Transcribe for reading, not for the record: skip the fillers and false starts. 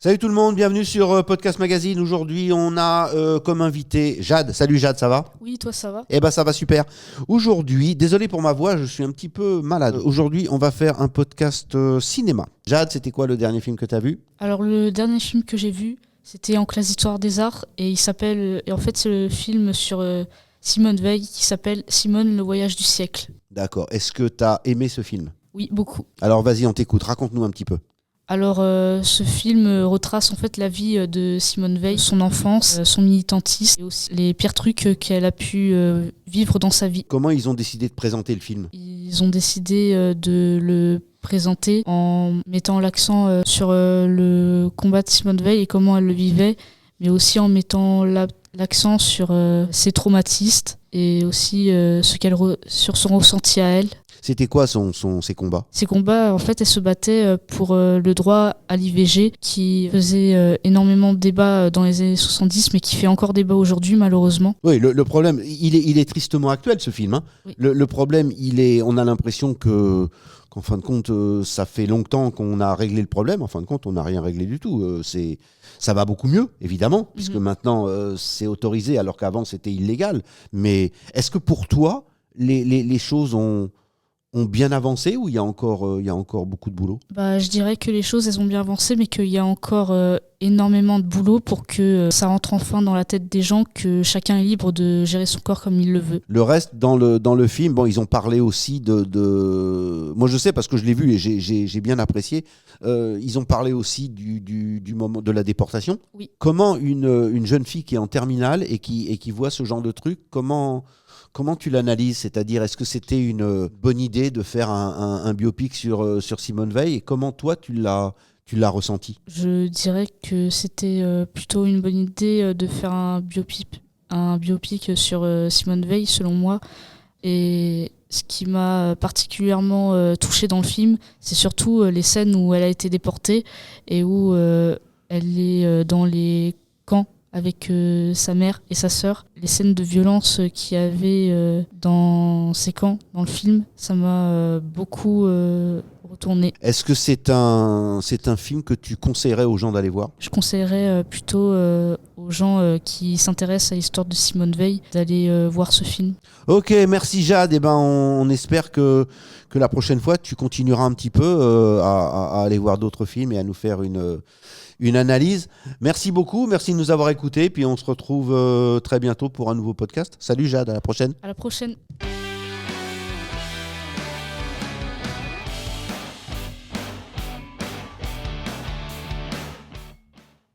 Salut tout le monde, bienvenue sur Podcast Magazine. Aujourd'hui, on a comme invité Jade. Salut Jade, ça va ? Oui, toi ça va ? Eh ben ça va super. Aujourd'hui, désolé pour ma voix, je suis un petit peu malade. Aujourd'hui, on va faire un podcast cinéma. Jade, c'était quoi le dernier film que tu as vu ? Alors le dernier film que j'ai vu, c'était En classe d'histoire des arts et il s'appelle, et en fait c'est le film sur Simone Veil qui s'appelle Simone, le voyage du siècle. D'accord. Est-ce que tu as aimé ce film ? Oui, beaucoup. Alors vas-y, on t'écoute, raconte-nous un petit peu. Alors ce film retrace en fait la vie de Simone Veil, son enfance, son militantisme et aussi les pires trucs qu'elle a pu vivre dans sa vie. Comment ils ont décidé de présenter le film ? Ils ont décidé de le présenter en mettant l'accent sur le combat de Simone Veil et comment elle le vivait, mais aussi en mettant l'accent sur ses traumatismes et aussi sur son ressenti à elle. C'était quoi ses combats ? Ces combats, en fait, elle se battait pour le droit à l'IVG qui faisait énormément de débats dans les années 70, mais qui fait encore débat aujourd'hui, malheureusement. Oui, le problème, il est tristement actuel ce film. Hein. Oui. Le problème, on a l'impression qu'en fin de compte, ça fait longtemps qu'on a réglé le problème. En fin de compte, on n'a rien réglé du tout. Ça va beaucoup mieux, évidemment, puisque maintenant c'est autorisé, alors qu'avant c'était illégal. Mais est-ce que pour toi, les choses ont bien avancé ou il y a encore beaucoup de boulot ? Je dirais que les choses, elles ont bien avancé, mais qu'il y a encore énormément de boulot pour que ça rentre enfin dans la tête des gens, que chacun est libre de gérer son corps comme il le veut. Le reste, dans le film, bon, ils ont parlé aussi de... Moi, je sais parce que je l'ai vu et j'ai bien apprécié. Ils ont parlé aussi du moment de la déportation. Oui. Comment une jeune fille qui est en terminale et qui voit ce genre de truc, comment tu l'analyses ? C'est-à-dire, est-ce que c'était une bonne idée de faire un biopic sur Simone Veil ? Et comment toi, tu l'as ressenti ? Je dirais que c'était plutôt une bonne idée de faire un biopic sur Simone Veil, selon moi. Et ce qui m'a particulièrement touchée dans le film, c'est surtout les scènes où elle a été déportée et où elle est dans les camps avec sa mère et sa sœur. Les scènes de violence qu'il y avait dans ces camps, dans le film, ça m'a beaucoup retourné. Est-ce que c'est un film que tu conseillerais aux gens d'aller voir ? Je conseillerais plutôt aux gens qui s'intéressent à l'histoire de Simone Veil d'aller voir ce film. Ok, merci Jade. Eh ben, on espère que la prochaine fois, tu continueras un petit peu à aller voir d'autres films et à nous faire une analyse. Merci beaucoup, merci de nous avoir écoutés. Puis on se retrouve très bientôt pour un nouveau podcast. Salut Jade, à la prochaine. À la prochaine.